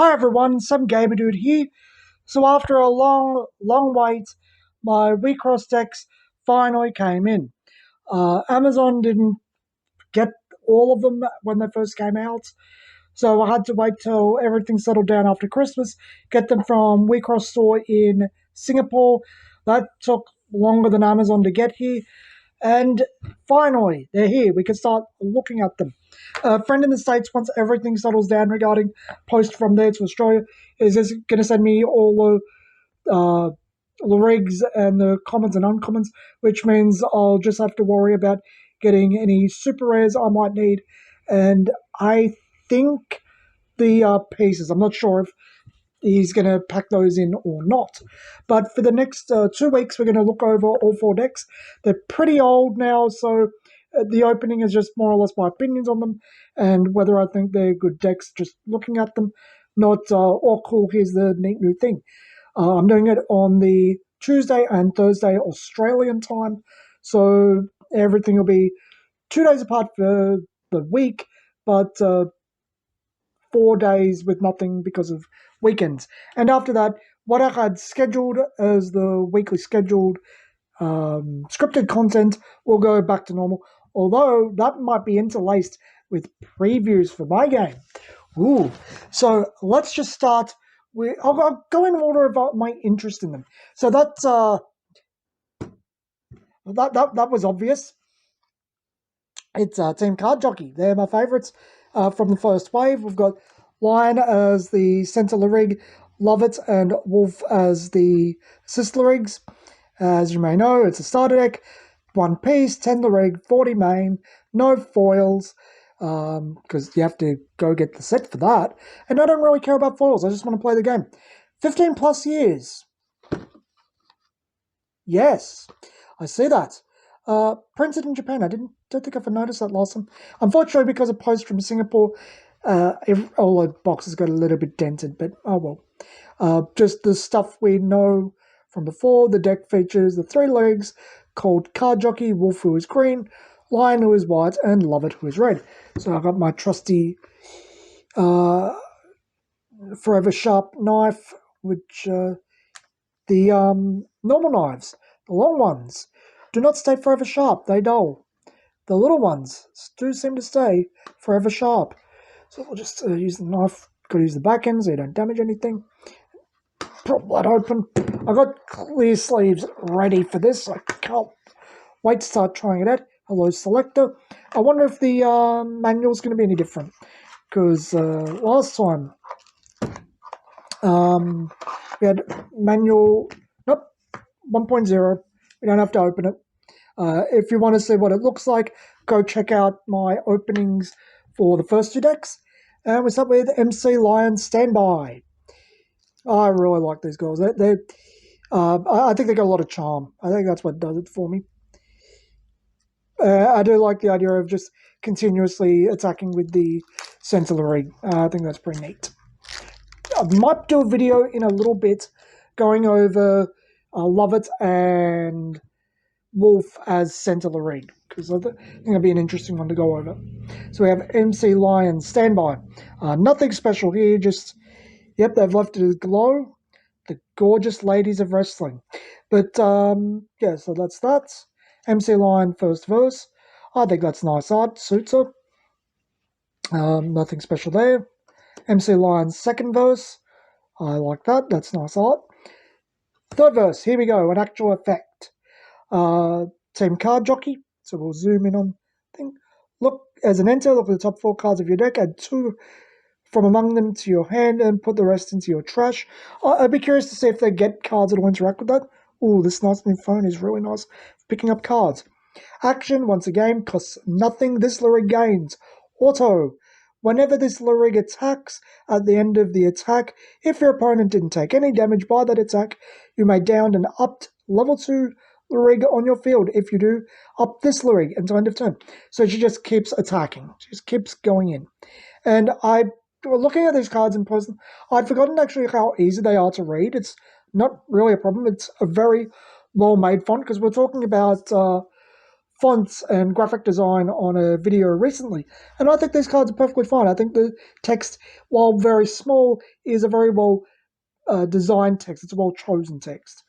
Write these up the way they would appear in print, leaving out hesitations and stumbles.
Hi everyone, some gamer dude here. So after a long wait, my Wixoss decks finally came in. Amazon didn't get all of them when they first came out, so I had to wait till everything settled down after Christmas, get them from Wixoss store in Singapore. That took longer than Amazon to get here, and finally, they're here. We can start looking at them. A friend in the States, once everything settles down regarding post from there to Australia, is just going to send me all the rigs and the commons and uncommons, which means I'll just have to worry about getting any super rares I might need. And I think the pieces, I'm not sure if he's going to pack those in or not. But for the next 2 weeks, we're going to look over all 4 decks. They're pretty old now, so the opening is just more or less my opinions on them and whether I think they're good decks just looking at them. Not, oh cool, here's the neat new thing. I'm doing it on the Tuesday and Thursday Australian time, so everything will be 2 days apart for the week, but 4 days with nothing because of weekends. And after that, what I had scheduled as the weekly scheduled scripted content will go back to normal, although that might be interlaced with previews for my game. Ooh. So let's just start with, I'll go in order of my interest in them. So that's, that was obvious. It's Team Card Jockey. They're my favourites from the first wave. We've got Lion as the Centre Rig, Lovett and Wolf as the Sister Rigs. As you may know, it's a starter deck, 1 piece, 10 Rig, 40 main, no foils, because you have to go get the set for that. And I don't really care about foils, I just want to play the game. 15 plus years. Yes, I see that. Printed in Japan. I don't think I've noticed that last time. Unfortunately, because of post from Singapore, all the boxes got a little bit dented, but oh well. Just the stuff we know from before. The deck features the 3 legs called Card Jockey, Wolf who is green, Lion who is white, and Lovett who is red. So I've got my trusty Forever Sharp knife, which the normal knives, the long ones, do not stay forever sharp, they dull. The little ones do seem to stay forever sharp. So we'll just use the knife, got to use the back end so you don't damage anything. Prop that open. I've got clear sleeves ready for this. I can't wait to start trying it out. Hello, selector. I wonder if the manual's going to be any different. Because last time we had manual, nope, 1.0. We don't have to open it. If you want to see what it looks like, go check out my openings for the first 2 decks. And we start with MC Lion Standby. I really like these girls. I think they got a lot of charm. I think that's what does it for me. I do like the idea of just continuously attacking with the Sentinel Rig. I think that's pretty neat. I might do a video in a little bit going over Lovett and Wolf as Sentinel Rig, because I think it'll be an interesting one to go over. So we have MC Lion Standby. Nothing special here, just, yep, they've left it as glow. The gorgeous ladies of wrestling. But, yeah, so that's that. MC Lion first verse. I think that's nice art, suits her. Nothing special there. MC Lion's second verse. I like that, that's nice art. Third verse, here we go, an actual effect. Team Card Jockey, so we'll zoom in on thing. Look, as an enter, look at the top 4 cards of your deck, add 2 from among them to your hand and put the rest into your trash. I'd be curious to see if they get cards that will interact with that. Ooh, this nice new phone is really nice for picking up cards. Action, once a game, costs nothing. This Lyric gains. Auto. Whenever this Lyric attacks, at the end of the attack, if your opponent didn't take any damage by that attack, you may down an upped level 2 Lyric on your field. If you do, up this Lyric until end of turn. So she just keeps attacking. She just keeps going in. And looking at these cards in person, I'd forgotten actually how easy they are to read. It's not really a problem. It's a very well-made font, because we're talking about fonts and graphic design on a video recently, and I think these cards are perfectly fine. I think the text, while very small, is a very well designed text. It's a well chosen text.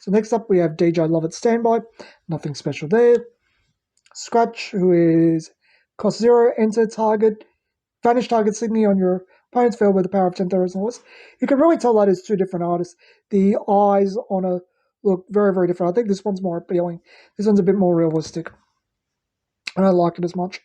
So next up we have DJ Lovett Standby. Nothing special there. Scratch, who is cost 0, enter target, vanish target Sydney on your opponent's field with the power of 10,000 horse. You can really tell that is two different artists. The eyes on a look very, very different. I think this one's more appealing. This one's a bit more realistic. I don't like it as much,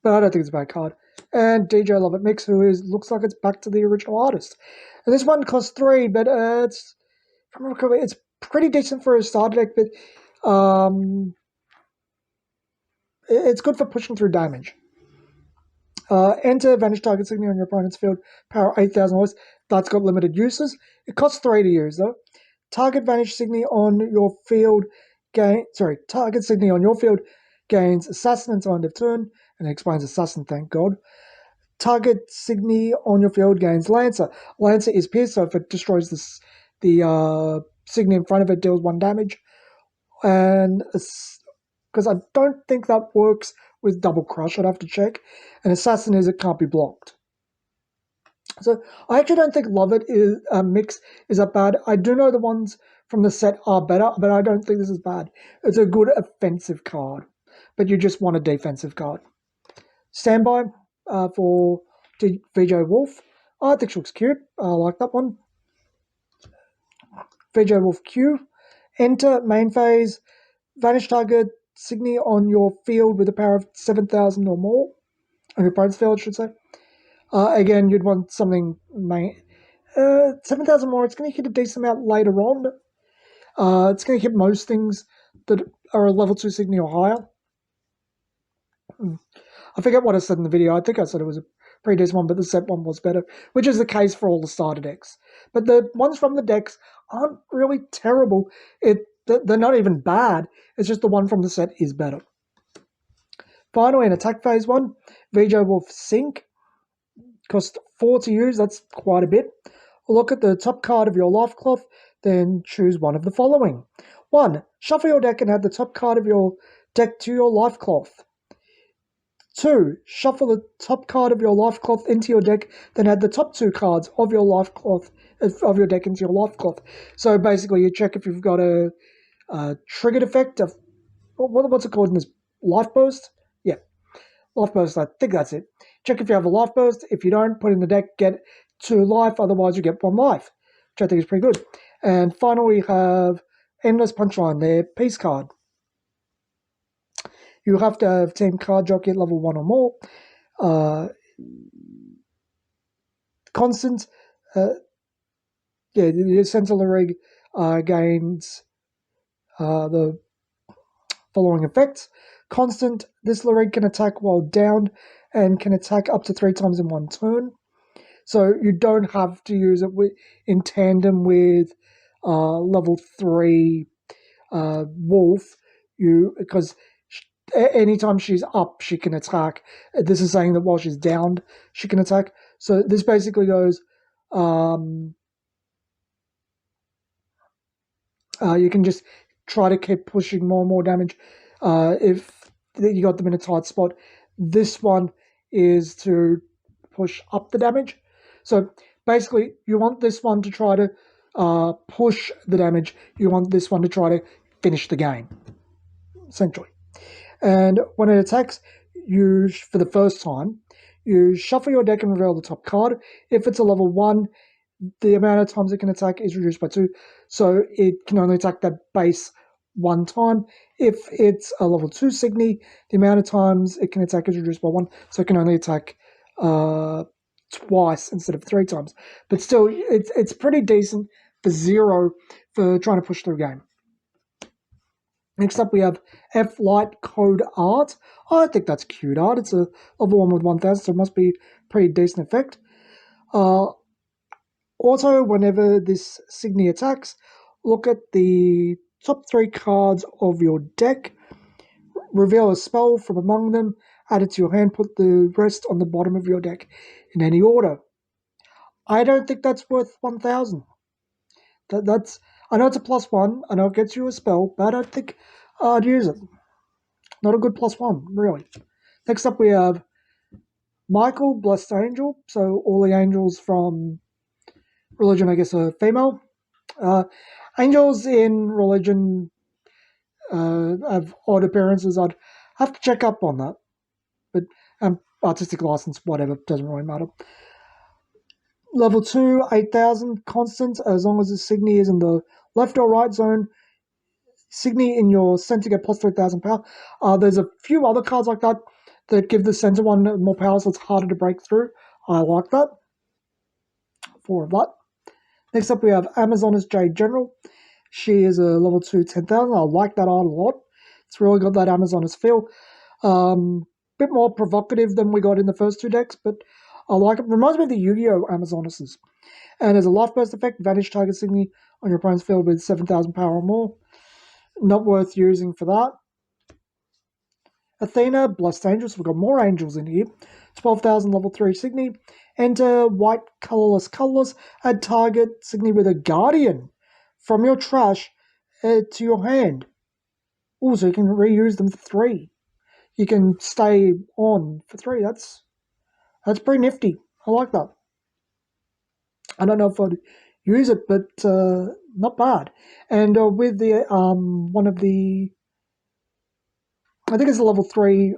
but I don't think it's a bad card. And DJ Lovett Mix, who looks like it's back to the original artist. And this one costs 3, but it's pretty decent for a starter deck, but it's good for pushing through damage. Enter vanish target Sydney on your opponent's field, power 8,000 horse. That's got limited uses. It costs 3 to use though. Target vanish Sydney on your field target Sydney on your field gains assassin until end of turn, and it explains assassin, thank God. Target Sydney on your field gains Lancer. Lancer is pierced, so if it destroys the Sydney in front of it, deals 1 damage. And because I don't think that works with Double Crush, I'd have to check. And Assassin is it can't be blocked. So I actually don't think Lovett is Mix is that bad. I do know the ones from the set are better, but I don't think this is bad. It's a good offensive card, but you just want a defensive card. Standby for VJ Wolf. I think she looks cute. I like that one. VJ Wolf Q. Enter main phase. Vanish target Sydney on your field with a power of 7,000 or more. On your opponent's field, I should say. Again, you'd want something 7,000 more. It's going to hit a decent amount later on. It's going to hit most things that are a level 2 Sydney or higher. I forget what I said in the video. I think I said it was a pretty decent one, but the set one was better, which is the case for all the starter decks. But the ones from the decks aren't really terrible. They're not even bad. It's just the one from the set is better. Finally, in attack phase 1, VJ Wolf Sync. Cost 4 to use. That's quite a bit. Look at the top card of your life cloth, then choose one of the following. 1. Shuffle your deck and add the top card of your deck to your life cloth. 2. Shuffle the top card of your life cloth into your deck, then add the top 2 cards of your life cloth of your deck into your life cloth. So basically, you check if you've got a triggered effect of what's it called in this life burst? Yeah, life burst. I think that's it. Check if you have a life burst. If you don't, put in the deck, get 2 life. Otherwise, you get 1 life, which I think is pretty good. And finally, we have Endless Punchline there, Peace card. You have to have Team Card Jockey at level 1 or more. Constant, the Sentinel Rig gains the following effects. Constant, this Lurig can attack while downed and can attack up to 3 times in 1 turn. So you don't have to use it in tandem with level 3 Wolf, because anytime she's up, she can attack. This is saying that while she's downed, she can attack. So this basically goes, you can just try to keep pushing more and more damage if you got them in a tight spot. This one is to push up the damage. So basically, you want this one to try to push the damage. You want this one to try to finish the game, essentially. And when it attacks you for the first time, you shuffle your deck and reveal the top card. If it's a level 1, the amount of times it can attack is reduced by 2. So it can only attack that base 1 time. If it's a level 2 Signy, the amount of times it can attack is reduced by 1. So it can only attack twice instead of 3 times. But still, it's pretty decent for 0 for trying to push through a game. Next up, we have F Light Code Art. I think that's cute art. It's a level 1 with 1000, so it must be a pretty decent effect. Also, whenever this Signy attacks, look at the top 3 cards of your deck, reveal a spell from among them, add it to your hand, put the rest on the bottom of your deck in any order. I don't think that's worth 1000. I know it's a +1, I know it gets you a spell, but I don't think I'd use it. Not a good +1, really. Next up we have Michael, Blessed Angel. So all the angels from religion, I guess, are female. Angels in religion have odd appearances. I'd have to check up on that. But artistic license, whatever, doesn't really matter. Level 2, 8,000 constant, as long as the Signy is in the left or right zone. Signy in your center get plus 3,000 power. There's a few other cards like that that give the center one more power, so it's harder to break through. I like that. 4 of that. Next up, we have Amazoness Jade General. She is a level 2, 10,000. I like that art a lot. It's really got that Amazoness feel. Bit more provocative than we got in the first 2 decks, but I like it. Reminds me of the Yu-Gi-Oh! Amazonesses. And as a life burst effect, vanish target Signy on your opponent's field with 7,000 power or more. Not worth using for that. Athena, Blessed Angels. We've got more angels in here. 12,000 level 3 Signy. Enter white, colorless. Add target Signy with a Guardian from your trash to your hand. Also, you can reuse them for 3. You can stay on for 3. That's pretty nifty. I like that. I don't know if I'd use it, but not bad. And with the one of the, I think it's a level 3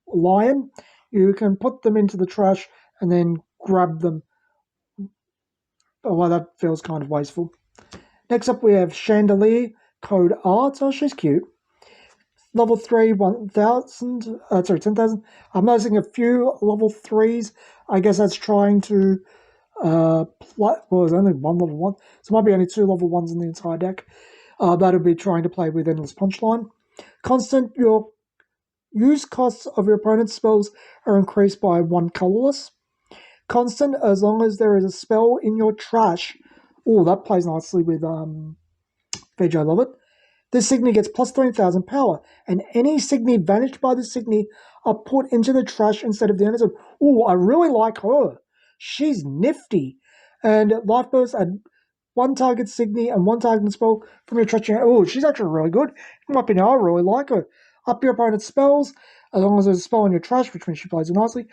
lion, you can put them into the trash and then grab them. Oh, well, that feels kind of wasteful. Next up, we have Chandelier, code Art. Oh, she's cute. Level 3, 1,000, 10,000. I'm noticing a few level 3s. I guess that's trying to well, there's only one level 1, so it might be only 2 level 1s in the entire deck. That would be trying to play with Endless Punchline. Constant, your use costs of your opponent's spells are increased by 1 colorless. Constant, as long as there is a spell in your trash. Oh, that plays nicely with Veg, I love it. This Signy gets plus 3,000 power, and any Signy vanished by the Signy are put into the trash instead of the end zone. Oh, I really like her. She's nifty. And Life Burst add 1 target Signy and 1 target spell from your trash. Oh, she's actually really good. In my opinion, I really like her. Up your opponent's spells, as long as there's a spell in your trash, which means she plays it nicely.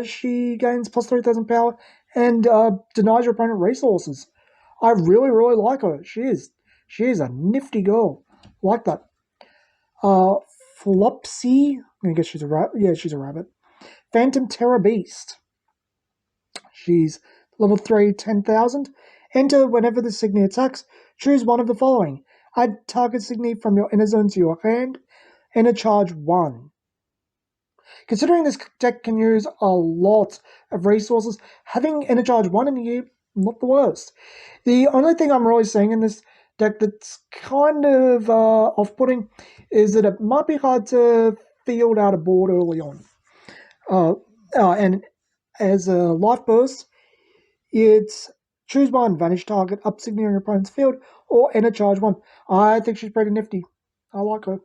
She gains plus 3,000 power and denies your opponent resources. I really, really like her. She is a nifty girl. Like that. Flopsy. I guess she's a rabbit. Yeah, she's a rabbit. Phantom Terror Beast. She's level 3, 10,000. Enter whenever the Signy attacks. Choose one of the following. Add target Signy from your inner zone to your hand. Enter charge 1. Considering this deck can use a lot of resources, having Enter charge 1 in here, not the worst. The only thing I'm really seeing in this deck that's kind of off-putting is that it might be hard to field out a board early on. And as a life burst, it's choose 1, vanish target, up Signy on your opponent's field, or enter charge 1. I think she's pretty nifty. I like her.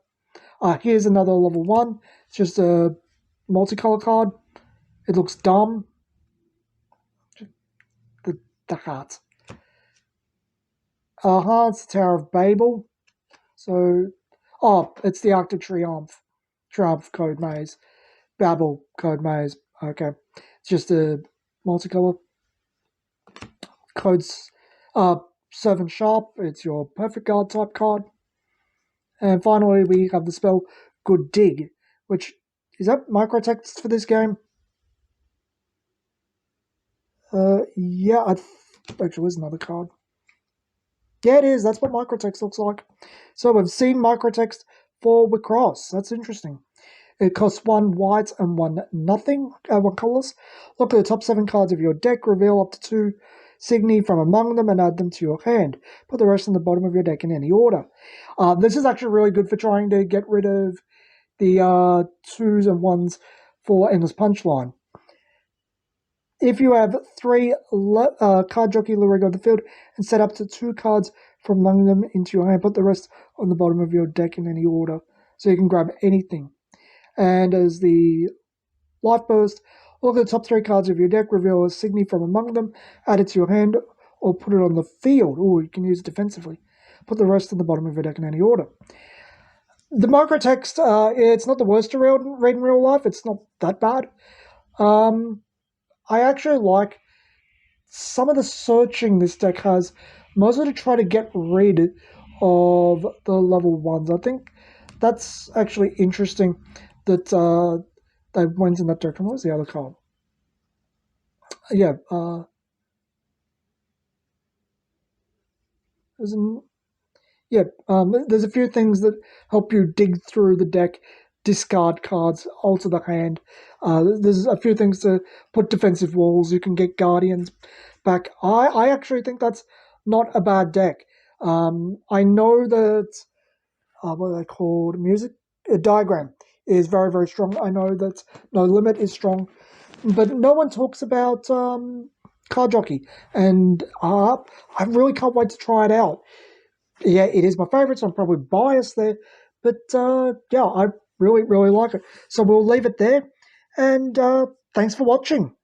Here's another level 1. It's just a multicolor card. It looks dumb. The heart. It's the Tower of Babel. So, it's the Arctic Triumph. Triumph Code Maze. Babel Code Maze. Okay. It's just a multicolor. Codes, Servant Sharp. It's your Perfect Guard type card. And finally, we have the spell Good Dig, which, is that microtext for this game? Yeah, actually, there's another card. Yeah, it is. That's what microtext looks like. So we've seen microtext for Wixoss. That's interesting. It costs 1 white and 1 nothing, 1 colorless. Look at the top 7 cards of your deck. Reveal up to 2 Signy from among them and add them to your hand. Put the rest on the bottom of your deck in any order. This is actually really good for trying to get rid of the 2s and 1s for Endless Punchline. If you have 3 card Jockey luring on the field and set up to 2 cards from among them into your hand, put the rest on the bottom of your deck in any order. So you can grab anything. And as the Life Burst, look at the top 3 cards of your deck, reveal a Signy from among them, add it to your hand, or put it on the field. Or you can use it defensively. Put the rest on the bottom of your deck in any order. The microtext, it's not the worst to read in real life. It's not that bad. Um, I actually like some of the searching this deck has, mostly to try to get rid of the level ones. I think that's actually interesting that they went in that direction. What was the other card? Yeah, there's an, yeah. There's a few things that help you dig through the deck, discard cards, alter the hand. There's a few things to put defensive walls. You can get guardians back. I actually think that's not a bad deck. I know that what are they called? Music diagram is very very strong. I know that no limit is strong, but no one talks about card jockey, and I really can't wait to try it out. Yeah, it is my favorite, so I'm probably biased there, but yeah, I really really like it. So we'll leave it there, and thanks for watching.